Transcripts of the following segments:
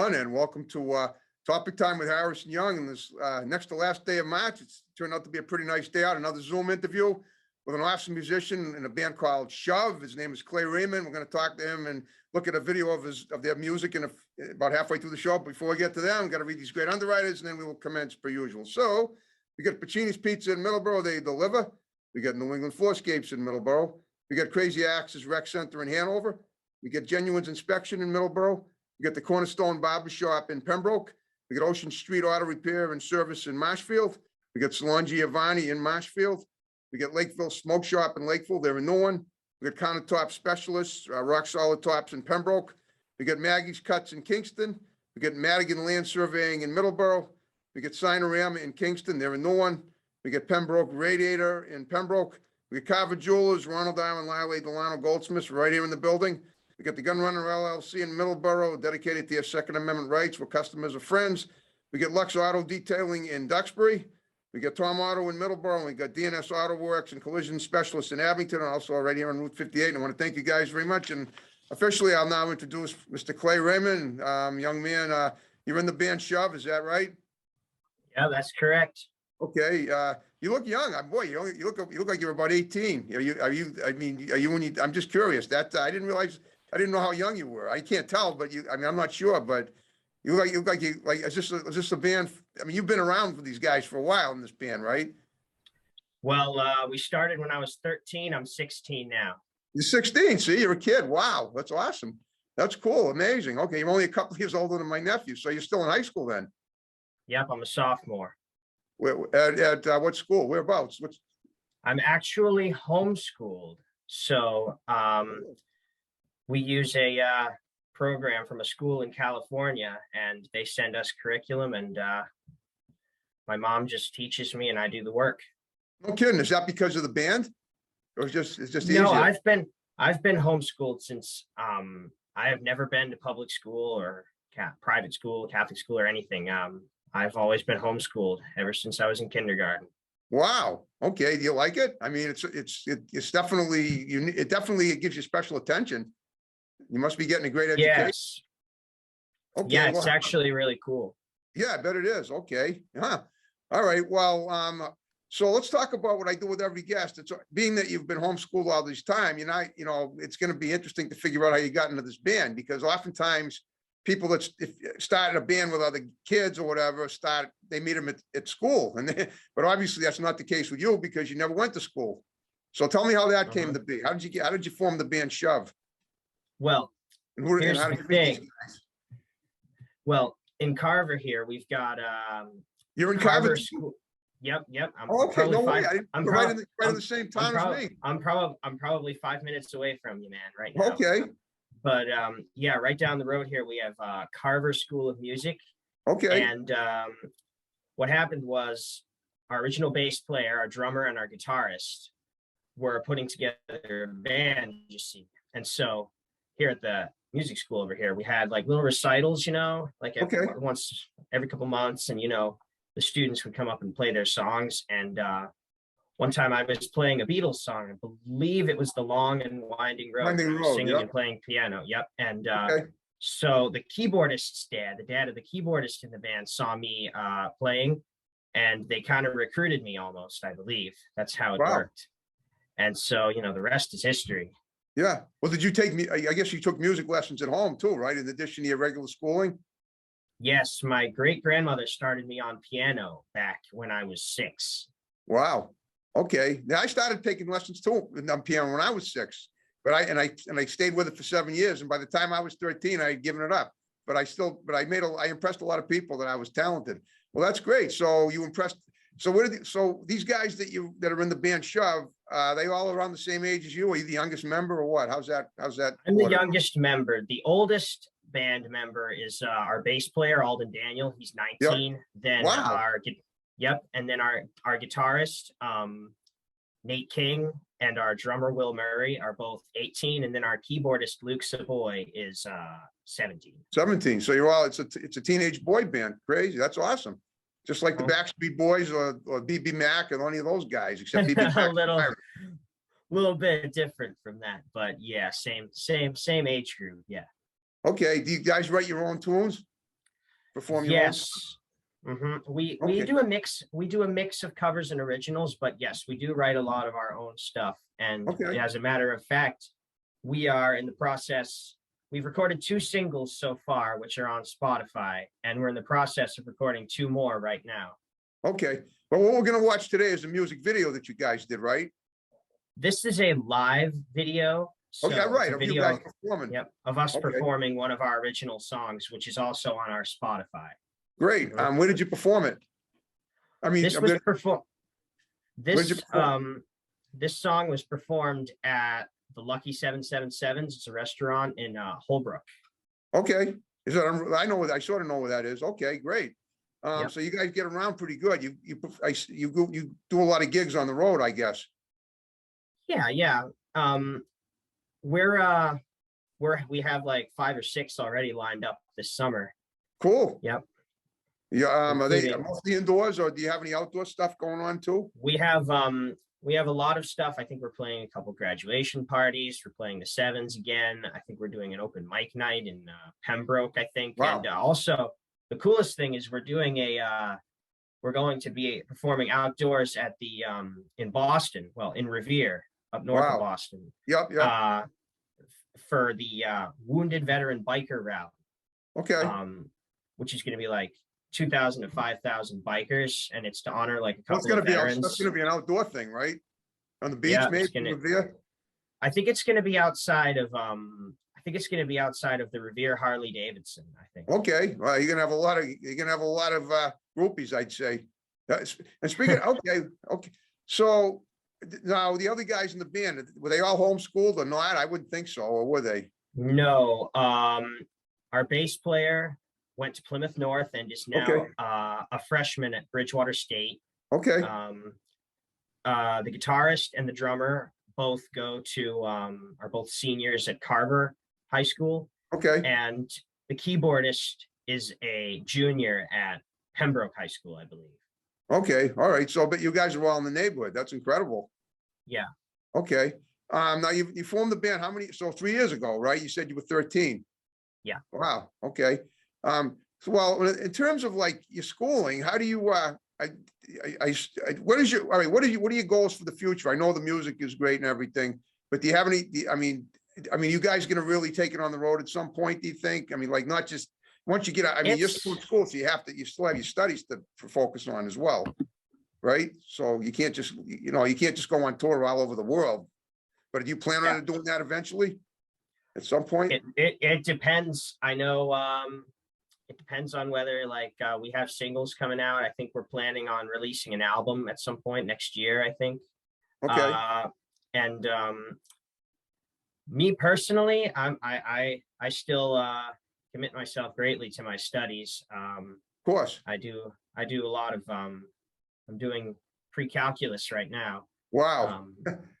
everyone, and welcome to Topic Time with Harrison Young. And this next to last day of March, it's turned out to be a pretty nice day out. Another Zoom interview with an awesome musician in a band called Shove. His name is Clay Raymond. We're going to talk to him and look at a video of their music about halfway through the show. Before we get to them, we've got to read these great underwriters, and then we will commence per usual. So we got Pacini's Pizza in Middleborough. They deliver. We got New England Floorscapes in Middleborough. We got Crazy Axe's Rec Center in Hanover. We get Genuine's Inspection in Middleborough. We got the Cornerstone Barbershop in Pembroke. We got Ocean Street Auto Repair and Service in Marshfield. We got Salon Giovanni in Marshfield. We got Lakeville Smoke Shop in Lakeville. They're in Norton. We got Countertop Specialists, Rock Solid Tops in Pembroke. We got Maggie's Cuts in Kingston. We got Madigan Land Surveying in Middleborough. We got Sinorama in Kingston. They're in Norton. We got Pembroke Radiator in Pembroke. We got Carver Jewelers, Ronald Island, Lyle Delano Goldsmiths right here in the building. We got the Gun Runner LLC in Middleborough, dedicated to their Second Amendment rights, where customers are friends. We get Lux Auto Detailing in Duxbury. We got Tom Auto in Middleborough. And we got DNS Auto Works and Collision Specialists in Abington, and also right here on Route 58. And I want to thank you guys very much. And officially, I'll now introduce Mr. Clay Raymond. Young man, you're in the band Shove, is that right? Yeah, that's correct. Okay. You look young. Boy, you look like you're about 18. I'm just curious. I didn't realize. I didn't know how young you were. I can't tell, but I'm not sure, but you look like is this a band? I mean, you've been around with these guys for a while in this band, right? Well, we started when I was 13. I'm 16 now. You're 16. See, you're a kid. Wow. That's awesome. That's cool. Amazing. Okay. You're only a couple of years older than my nephew. So you're still in high school then? Yep. I'm a sophomore. At what school? Whereabouts? I'm actually homeschooled. So, we use a program from a school in California, and they send us curriculum, and my mom just teaches me and I do the work. No kidding. Is that because of the band? Or it's just easier? No, I've been homeschooled since I have never been to public school or private school, Catholic school, or anything. I've always been homeschooled ever since I was in kindergarten. Wow. Okay. Do you like it? I mean, it's definitely it gives you special attention. You must be getting a great education. Yes. Okay. Yeah, it's actually really cool. Yeah, I bet it is. Okay. Huh. All right. Well, so let's talk about what I do with every guest. It's being that you've been homeschooled all this time, it's going to be interesting to figure out how you got into this band, because oftentimes people that start a band with other kids or whatever, they meet them at school. But obviously that's not the case with you, because you never went to school. So tell me how that came to be. How did you form the band Shove? Well, here's the thing. Well, in Carver here, we've got you're in Carver School. Yep. Okay, no way. I'm right in the same town as me. I'm probably 5 minutes away from you, man, right now. Okay. But yeah, right down the road here, we have Carver School of Music. Okay. And what happened was our original bass player, our drummer, and our guitarist were putting together a band, you see. And so here at the music school over here, we had like little recitals, once every couple months, and the students would come up and play their songs. And one time I was playing a Beatles song. I believe it was The Long and Winding Road. Singing and playing piano. Yep. And so the keyboardist's dad, the dad of the keyboardist in the band, saw me playing, and they kind of recruited me almost, I believe. That's how it worked. And so, the rest is history. Yeah. Well, did you I guess you took music lessons at home too, right? In addition to your regular schooling? Yes. My great-grandmother started me on piano back when I was 6. Wow. Okay. Now I started taking lessons too on piano when I was 6, but I stayed with it for 7 years. And by the time I was 13, I had given it up, but I impressed a lot of people that I was talented. Well, that's great. So you impressed. So these guys that are in the band Shove, they all around the same age as you? Are you the youngest member or what? How's that? I'm the youngest member. The oldest band member is our bass player, Alden Daniel. He's 19. Yep. Then and then our guitarist, Nate King, and our drummer, Will Murray, are both 18. And then our keyboardist, Luke Savoy, is 17. 17. So you're all, it's a teenage boy band. Crazy. That's awesome. Just like the Backstreet Boys or BB Mac and any of those guys, except BB Mac. little bit different from that, but yeah, same age group. Yeah. Okay. Do you guys write your own tunes? perform your own? Yes. We Okay, do a mix. We do a mix of covers and originals, but yes, we do write a lot of our own stuff. And okay, as a matter of fact, we are in the process. We've recorded 2 singles so far, which are on Spotify, and we're in the process of recording 2 more right now. okay. But what we're gonna watch today is a music video that you guys did, right? This is a live video. So Okay, it's right, a of you guys video, performing. yep, of us Okay, performing one of our original songs, which is also on our Spotify. great. Mhm. Where did you perform it? I mean, This was performed. where did you This perform? this song was performed at the Lucky 777s. It's a restaurant in Holbrook. Okay, is that, I know, I sort of know where that is. Okay, great. Yep. So you guys get around pretty good. You do a lot of gigs on the road, I guess. Yeah, yeah. We have like 5 or 6 already lined up this summer. Cool. Yep. Yeah, are they Including mostly indoors, or do you have any outdoor stuff going on too? we have a lot of stuff. I think we're playing a couple graduation parties. We're playing the Sevens again. I think we're doing an open mic night in Pembroke, I think. Wow. And also the coolest thing is we're going to be performing outdoors at the in Boston, well, in Revere, up north of Wow. Boston, Yep, yep. for the Wounded Veteran Biker Rally, Okay. which is going to be like 2,000 to 5,000 bikers, and it's to honor like a Well, it's couple gonna of be, veterans. that's gonna be an outdoor thing, right? On the beach, Yeah, maybe, it's gonna. Revere? I think it's going to be outside of I think it's going to be outside of the Revere Harley Davidson, I think. Okay, well, you're gonna have a lot of groupies, I'd say. And speaking, okay, okay. So now the other guys in the band, were they all homeschooled or not? I wouldn't think so, or were they? No, our bass player went to Plymouth North and is now Okay. a freshman at Bridgewater State. Okay, The guitarist and the drummer both are both seniors at Carver High School, okay, and the keyboardist is a junior at Pembroke High School, I believe. okay, all right. So, but you guys are all in the neighborhood. That's incredible. Yeah. Okay. Now you formed the band, how many, so 3 years ago, right? You said you were 13. Yeah. Wow, okay. So, well, in terms of like your schooling, how do you, what is your, all right, what are your goals for the future? I know the music is great and everything, but do you have any, I mean, you guys gonna really take it on the road at some point, do you think? I mean, like, not just, once you get out, I mean, you're still in school, so you still have your studies to focus on as well, right? So you can't just, you can't just go on tour all over the world. But do you plan on doing that eventually? At some point? It depends. I know it depends on whether like we have singles coming out. I think we're planning on releasing an album at some point next year, I think. Okay, And me personally, I still commit myself greatly to my studies. of course. I do a lot of I'm doing pre-calculus right now. Wow.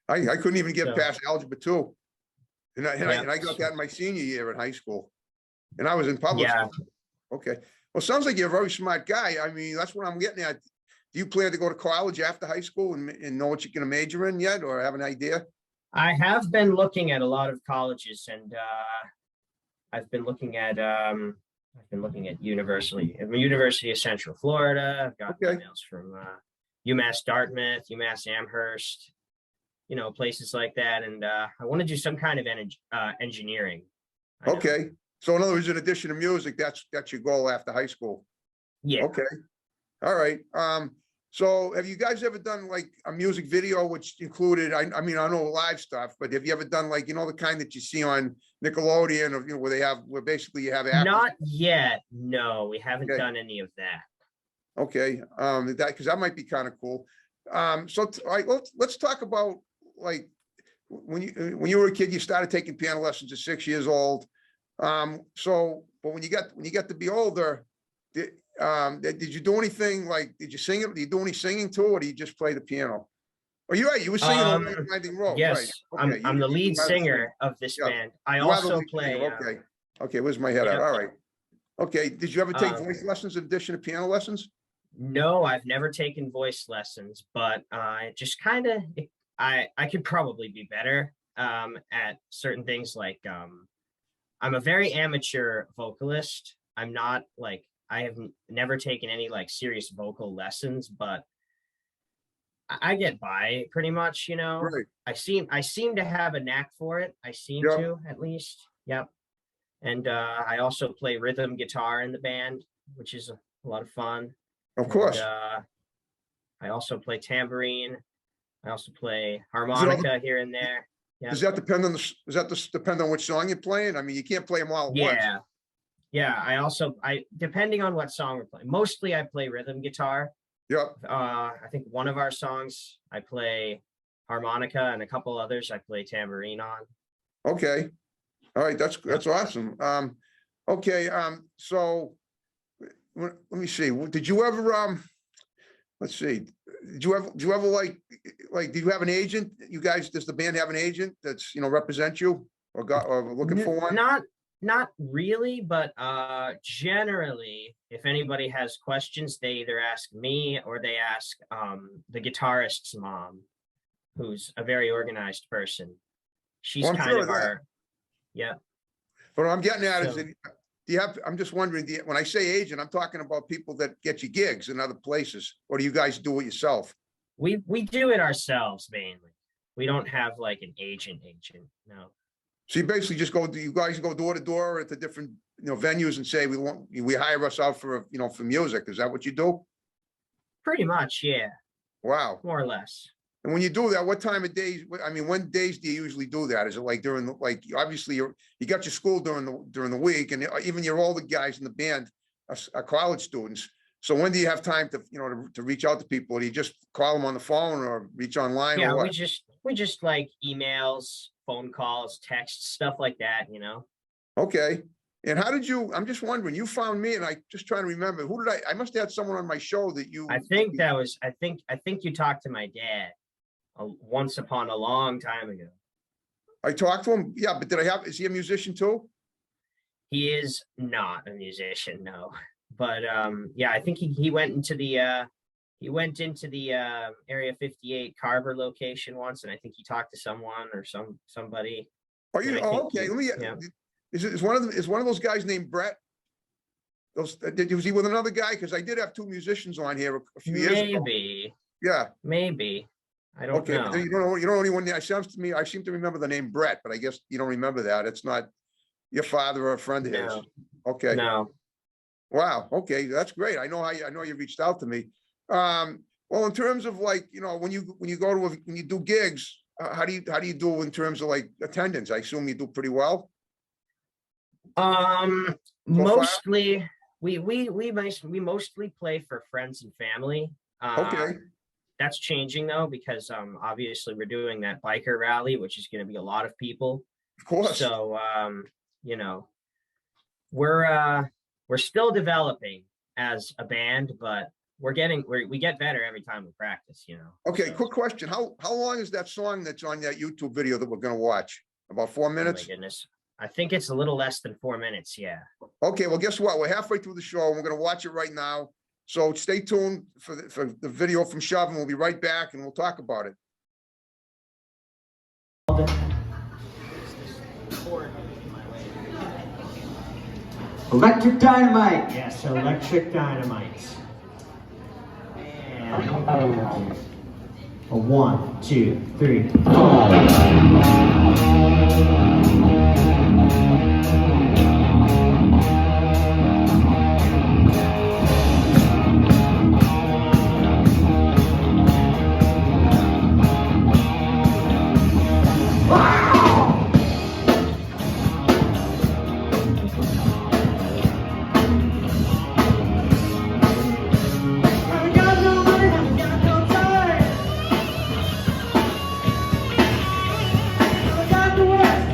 I couldn't even get so- past algebra 2. And I Yeah. got that in my senior year in high school. And I was in public Yeah. school. Okay. Well, sounds like you're a very smart guy. I mean, that's what I'm getting at. Do you plan to go to college after high school and know what you're gonna major in yet, or have an idea? I have been looking at a lot of colleges, and I've been looking at University of Central Florida. I've got Okay. emails from UMass Dartmouth, UMass Amherst, places like that. And I want to do some kind of engineering. I know. Okay. So in other words, in addition to music, that's your goal after high school. Yeah. Okay. All right. So have you guys ever done like a music video which included, I mean, I know live stuff, but have you ever done like, the kind that you see on Nickelodeon, or, where basically you have actors? Not yet. No, we haven't Okay. done any of that. Okay, because that might be kind of cool. So all right, let's talk about like when you were a kid, you started taking piano lessons at 6 years old. So, but when you got to be older, did you do anything like, did you sing it? Did you do any singing too, or do you just play the piano? Oh, you're right. You were singing on Winding Road. Yes, Right. Okay, I'm the you lead are the singer of this Yeah. band. I You are the also lead play. singer, Okay. Okay. Where's my head at? yeah. All right. Okay. Did you ever take voice Um, lessons in addition to piano lessons? No, I've never taken voice lessons, but just kind of, I could probably be better at certain things. Like I'm a very amateur vocalist. I'm not like I have never taken any like serious vocal lessons, but I get by pretty much, you know. Right. I seem to have a knack for it. I seem Yep. to, at least. Yep. And I also play rhythm guitar in the band, which is a lot of fun. Of course. And, I also play tambourine. I also play all the- harmonica here and there. Yeah. Does that depend on depend on which song you're playing? I mean, you can't play them all at once. Yeah. Yeah. I depending on what song we're playing. Mostly I play rhythm guitar. Yep. I think one of our songs I play harmonica, and a couple others I play tambourine on. Okay. All right. That's awesome. Okay. So let me see. Did you ever, let's see, did you ever like, did you have an agent? You guys, does the band have an agent that's, you know, represent you or looking for one? Not really, but generally, if anybody has questions, they either ask me or they ask the guitarist's mom, who's a very organized person. She's Well, I'm kind sure of of that. our, yeah. But what I'm getting at is, So- that do you have, I'm just wondering, when I say agent, I'm talking about people that get you gigs in other places, or do you guys do it yourself? We do it ourselves mainly. We don't have like an agent, no. So you basically just you guys go door to door at the different, you know, venues and say, we hire us out for, you know, for music. Is that what you do? Pretty much, yeah, Wow. more or less. And when you do that, what time of days, I mean, when days do you usually do that? Is it like during the, like, obviously you got your school during the week, and even your older guys in the band are college students. So when do you have time to, you know, to reach out to people? Do you just call them on the phone or reach online Yeah, or we what? just like emails, phone calls, texts, stuff like that, you know. Okay. And how did you, I'm just wondering, you found me and I just trying to remember, who did I must have had someone on my show that you. I think you talked to my dad once upon a long time ago. I talked to him. Yeah, but is he a musician too? He is not a musician, no. But yeah, I think he went into the Area 58 Carver location once, and I think he talked to someone or somebody. Are you, And I think okay, he- let me, yeah. is one of those guys named Brett? Was he with another guy? Because I did have two musicians on here a few years ago. Yeah, Maybe. I don't okay, but know. you don't know anyone, I seem to remember the name Brett, but I guess you don't remember that. It's not your father or a friend of his. No, Okay. no. Wow, okay, that's great. I know you reached out to me. Well, in terms of like, you know, when you do gigs, how do you do in terms of like attendance? I assume you do pretty well. Mostly we mostly play for friends and family. Okay, That's changing though, because obviously we're doing that biker rally, which is going to be a lot of people. of course. So you know, we're still developing as a band, but we get better every time we practice, you know. Okay, So, quick question. How long is that song that's on that YouTube video that we're gonna watch? About 4 oh my minutes? goodness. I think it's a little less than 4 minutes. Yeah. Okay, well, guess what? We're halfway through the show and we're gonna watch it right now. So stay tuned for the video from Shove, and we'll be right back and we'll talk about it. Electric Dynamite. Yes, Electric Dynamite. And a 1, 2, 3. Haven't got no money, haven't got no time. Haven't got the West.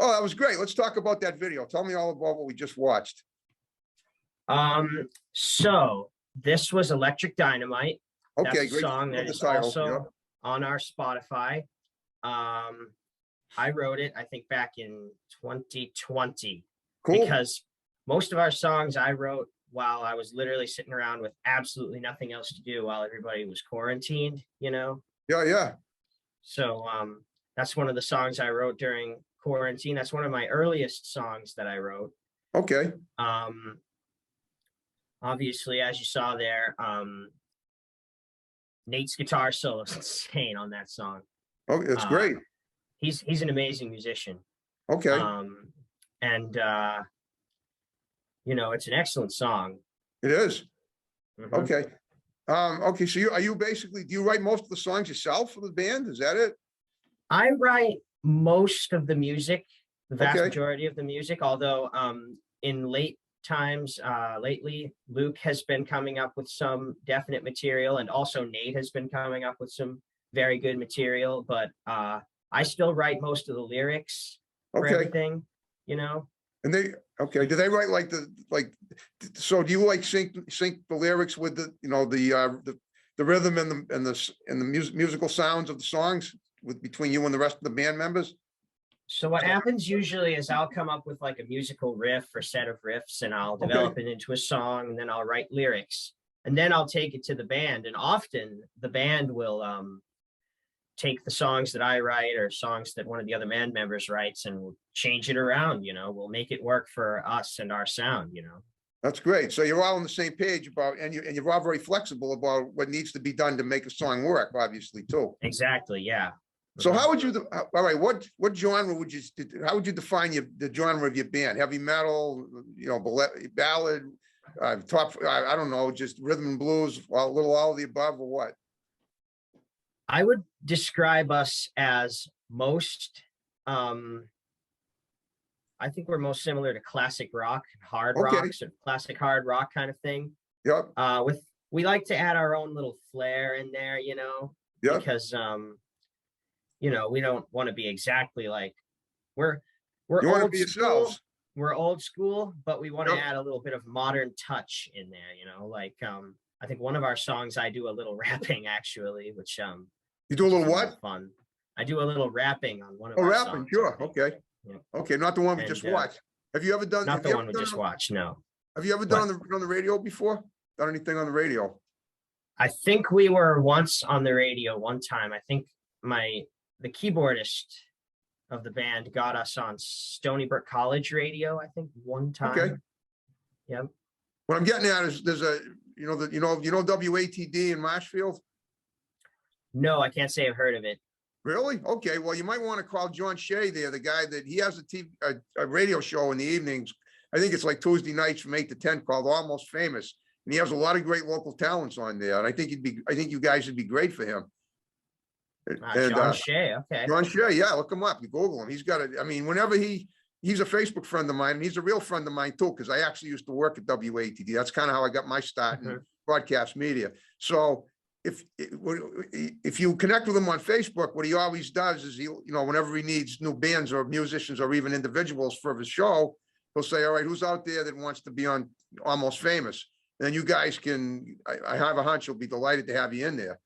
Oh, that was great. Let's talk about that video. Tell me all about what we just watched. So this was Electric Dynamite. That's Okay, a great. song Love that the is title, also yeah. on our Spotify. I wrote it, I think, back in 2020 Cool. because most of our songs I wrote while I was literally sitting around with absolutely nothing else to do while everybody was quarantined, you know? Yeah, yeah. So that's one of the songs I wrote during quarantine. That's one of my earliest songs that I wrote. Okay. Obviously, as you saw there, Nate's guitar solo is insane on that song. Oh, that's Uh, great. He's an amazing musician. Okay, And it's an excellent song. it is. Mhm. Okay. Okay, so are you basically, do you write most of the songs yourself for the band? Is that it? I write most of the music, the vast Okay. majority of the music, although in late times, lately, Luke has been coming up with some definite material, and also Nate has been coming up with some very good material, but I still write most of the lyrics for Okay. everything, you know? And okay, do they write so do you like sync the lyrics with the rhythm and the musical sounds of the songs between you and the rest of the band members? So what happens usually is I'll come up with like a musical riff or set of riffs, and I'll develop it into a song, and then I'll write lyrics, and then I'll take it to the band. And often the band will take the songs that I write or songs that one of the other band members writes, and we'll change it around, we'll make it work for us and our sound. That's great. So you're all on the same page and you're all very flexible about what needs to be done to make a song work, obviously, too. Exactly. Yeah. So how would you, all right, what genre how would you define the genre of your band? Heavy metal, ballad, I don't know, just rhythm and blues, a little all of the above, or what? I would describe us as I think we're most similar to classic rock, hard Okay. rock, sort of classic hard rock kind of thing. Yep, We like to add our own little flair in there, yep. because we don't want to be exactly like we're You want to old be school. yourselves. We're old school, but we want to Yep. add a little bit of modern touch in there, like I think one of our songs I do a little rapping actually, which You do a little what? fun. I do a little rapping on one of Oh, our rapping, songs, I sure, think. okay. Yeah. Okay, not the one we And, just watched. Have you ever done? Not have the you one ever we done just on- watched, no. Have you ever done on the radio before? Done anything on the radio? I think we were once on the radio one time. I think the keyboardist of the band got us on Stony Brook College radio, I think one time. Okay. Yep. What I'm getting at is there's WATD in Marshfield? No, I can't say I've heard of it. Really? Okay, well, you might want to call John Shea there, the guy that he has a radio show in the evenings. I think it's like Tuesday nights from 8 to 10 called Almost Famous. And he has a lot of great local talents on there. And I think you guys would be great for him. John Shea, okay. John Shea, yeah, look him up. You Google him. He's got whenever he's a Facebook friend of mine, and he's a real friend of mine too, because I actually used to work at WATD. That's kind of how I got my start in broadcast media. So if you connect with him on Facebook, what he always does is whenever he needs new bands or musicians or even individuals for his show, he'll say, all right, who's out there that wants to be on Almost Famous? And then you guys I have a hunch he'll be delighted to have you in there.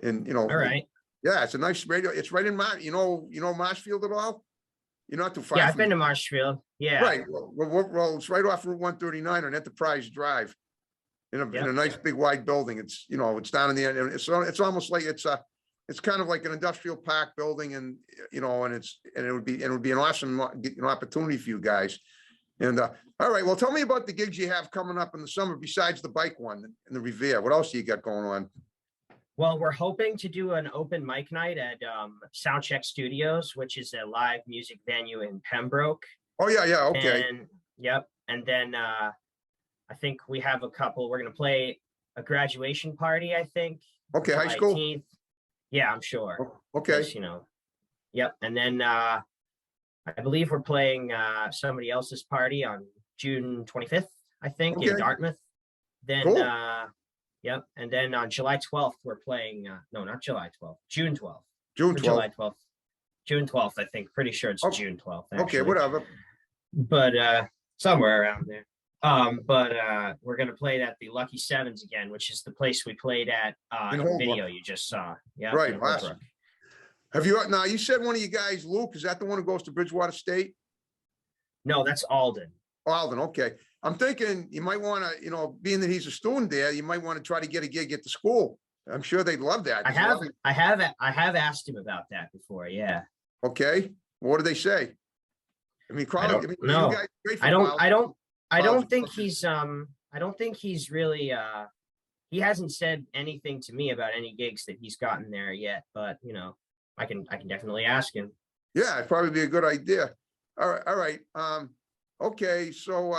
And, All right. yeah, it's a nice radio. It's right in Marshfield at all? You're not too far. Yeah, I've been to Marshfield. Yeah. Right. Well, it's right off Route 139 on Enterprise Drive. In a nice big wide building. It's down in the end. It's almost like it's kind of like an industrial park building, and it would be an awesome opportunity for you guys. And all right, well, tell me about the gigs you have coming up in the summer besides the bike one in the Revere. What else do you got going on? Well, we're hoping to do an open mic night at Soundcheck Studios, which is a live music venue in Pembroke. Oh yeah, okay. And yep. And then I think we have a couple. We're gonna play a graduation party, I think. Okay, high July school. 18th. Yeah, I'm sure. Okay. Yep. And then I believe we're playing somebody else's party on June 25th, I think, in Okay. Dartmouth. Then Cool. yep. And then on July 12th, we're playing no, not July 12th, June 12th. June Or July 12th. 12th. June 12th, I think. Pretty sure it's Oh, June 12th. Okay, Actually. whatever. But somewhere around there. But we're gonna play it at the Lucky Sevens again, which is the place we played at In in the Holbrook. video you just saw. Yeah, Right, in awesome. Holbrook. Have you, now you said one of you guys, Luke, is that the one who goes to Bridgewater State? No, that's Alden. Alden, okay. I'm thinking you might want to, being that he's a student there, you might want to try to get a gig at the school. I'm sure they'd love that. I There's a lot have asked him about that before. Yeah. Okay, what do they say? I mean, Carl, don't you know. guys are great for I don't college think coaches. I don't think he's really he hasn't said anything to me about any gigs that he's gotten there yet, but I can definitely ask him. Yeah, it'd probably be a good idea. All right. Okay, so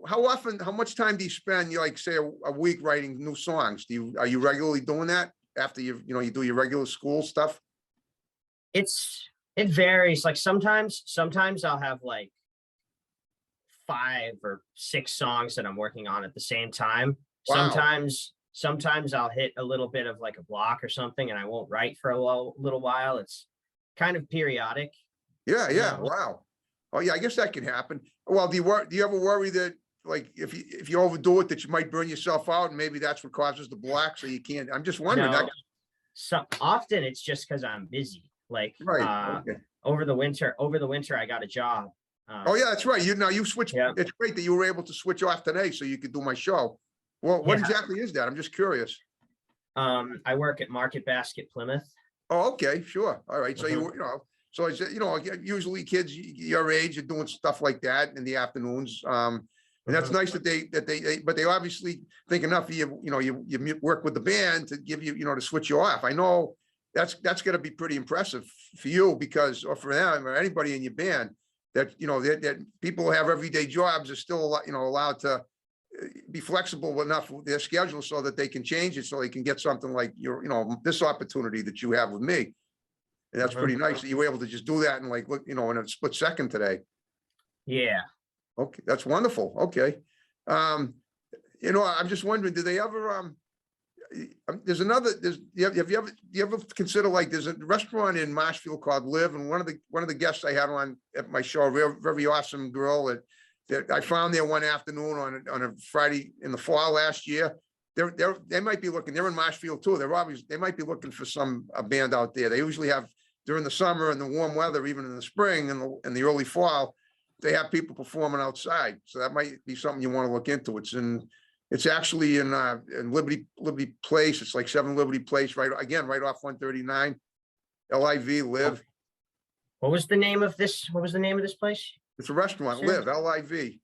how much time do you spend, like say a week writing new songs? Are you regularly doing that after you do your regular school stuff? It varies. Like sometimes I'll have like 5 or 6 songs that I'm working on at the same time. Wow. Sometimes I'll hit a little bit of like a block or something and I won't write for a little while. It's kind of periodic. Yeah, Yeah. wow. Oh yeah, I guess that can happen. Well, do you ever worry that like if you overdo it that you might burn yourself out and maybe that's what causes the block so you can't? I'm just wondering. No, so often it's just because I'm busy. Like Right. Okay. over the winter I got a job. Oh yeah, that's right. You switched. Yeah. It's great that you were able to switch off today so you could do my show. Well, what Yeah. exactly is that? I'm just curious. I work at Market Basket Plymouth. Oh, okay, sure. All right. So Mhm. so it's, usually kids your age are doing stuff like that in the afternoons. And that's Mhm. nice that but they obviously think enough of you, you work with the band to give you, to switch you off. I know that's gonna be pretty impressive for you because, or for them or anybody in your band that, that people who have everyday jobs are still, allowed to be flexible enough with their schedule so that they can change it, so they can get something like this opportunity that you have with me. And that's Mhm. pretty nice that you were able to just do that and like, look, in a split second today. Yeah. Okay, that's wonderful. Okay. I'm just wondering, do they ever, there's another, have you ever consider like, there's a restaurant in Marshfield called Live, and one of the guests I had on at my show, very awesome girl that I found there one afternoon on a Friday in the fall last year. They might be looking, they're in Marshfield too. They might be looking for a band out there. They usually have during the summer and the warm weather, even in the spring and the early fall, they have people performing outside. So that might be something you want to look into. It's actually in Liberty Place. It's like 7 Liberty Place, right off 139, LIV Live. What was the name of this place? It's a restaurant, Sure. Live, LIV.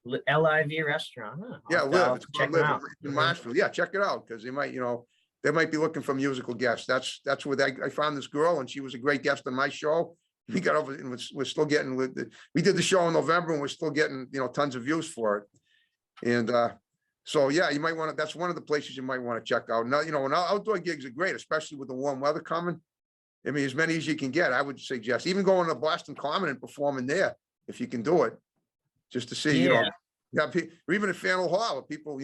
LIV restaurant. Huh. Yeah, I'll Live. It's check called them Live out. in Mhm. Marshfield. Yeah, check it out because they might be looking for musical guests. That's where I found this girl and she was a great guest on my show. We got over and we're still getting we did the show in November and we're still getting, tons of views for it. And so yeah, you might want to, that's one of the places you might want to check out. Now, and outdoor gigs are great, especially with the warm weather coming. I mean, as many as you can get, I would suggest even going to Boston Common and performing there if you can do it, just to see, Yeah. or even at Faneuil Hall, where people,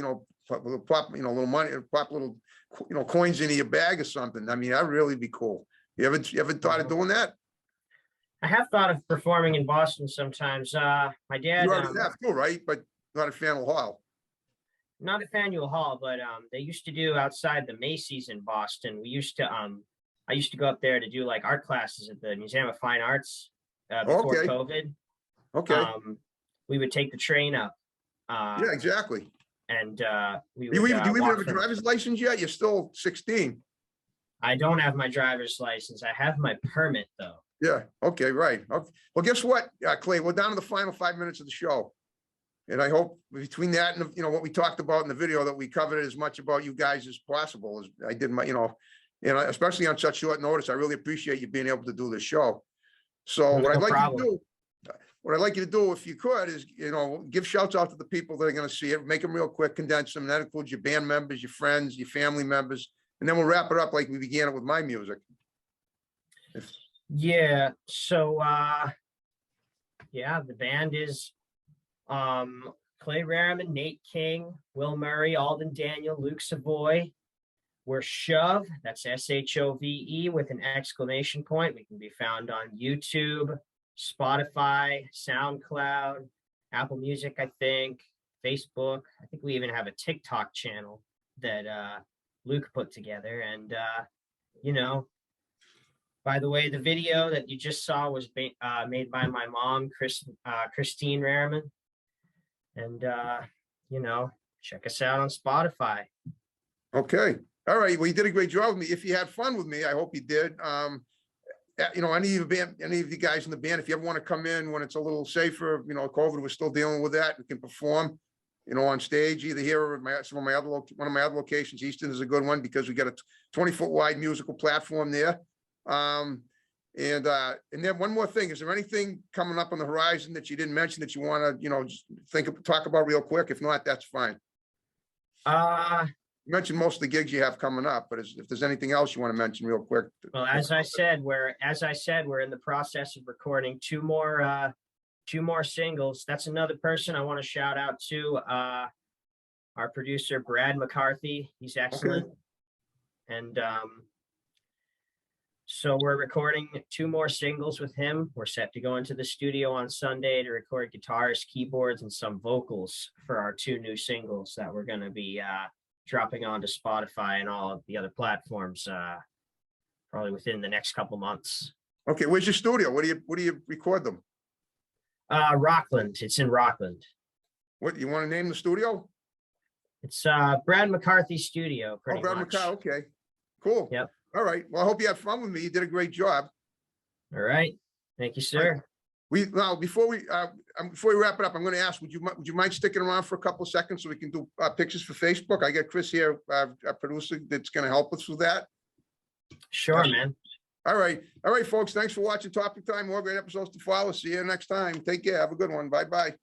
pop, little money, pop little, coins into your bag or something. I mean, that'd really be cool. You ever thought of doing that? I have thought of performing in Boston sometimes. My dad, You already have too, right? But not at Faneuil Hall. not at Faneuil Hall, but they used to do outside the Macy's in Boston. I used to go up there to do like art classes at the Museum of Fine Arts before Okay. COVID. Okay. We would take the train up. Yeah, exactly. And we Do would you even walk have a from- driver's license yet? You're still 16. I don't have my driver's license. I have my permit though. Yeah. Okay. Right. Okay. Well, guess what, Clay? We're down to the final 5 minutes of the show, and I hope between that and what we talked about in the video that we covered as much about you guys as possible. As I did my, and especially on such short notice, I really appreciate you being able to do this show. So No what I'd like problem. you to do, if you could, is give shouts out to the people that are going to see it. Make them real quick, condense them. And that includes your band members, your friends, your family members, and then we'll wrap it up like we began it with my music. Yeah. So the band is Clay Rariman, Nate King, Will Murray, Alden Daniel, Luke Savoy, We're Shove, that's SHOVE with an exclamation point. We can be found on YouTube, Spotify, SoundCloud, Apple Music, I think, Facebook. I think we even have a TikTok channel that Luke put together. And, you know, by the way, the video that you just saw was made by my mom, Christine Rariman. And, you know, check us out on Spotify. Okay. All right. Well, you did a great job with me. If you had fun with me, I hope you did. You know, any of you guys in the band, if you ever want to come in when it's a little safer, you know, COVID, we're still dealing with that. We can perform, you know, on stage, either here or at one of my other locations. Easton is a good one because we got a 20-foot wide musical platform there. And then one more thing, is there anything coming up on the horizon that you didn't mention that you want to, you know, just talk about real quick? If not, that's fine. You mentioned most of the gigs you have coming up, but if there's anything else you want to mention real quick. Well, as I said, we're in the process of recording two more singles. That's another person I want to shout out to, our producer, Brad McCarthy. He's excellent. And so we're recording two more singles with him. We're set to go into the studio on Sunday to record guitars, keyboards, and some vocals for our two new singles that we're going to be dropping onto Spotify and all of the other platforms probably within the next couple months. Okay, where's your studio? What do you record them? Rockland. It's in Rockland. What, you want to name the studio? It's Brad McCarthy Studio, pretty Brad much. McCarthy. Okay, cool. Yep. All right. Well, I hope you had fun with me. You did a great job. All right. Thank you, sir. Before we wrap it up, I'm going to ask, would you mind sticking around for a couple of seconds so we can do pictures for Facebook? I got Chris here, our producer, that's going to help us with that. Sure, man. All right, folks. Thanks for watching Topic Time. More great episodes to follow. See you next time. Take care. Have a good one. Bye-bye.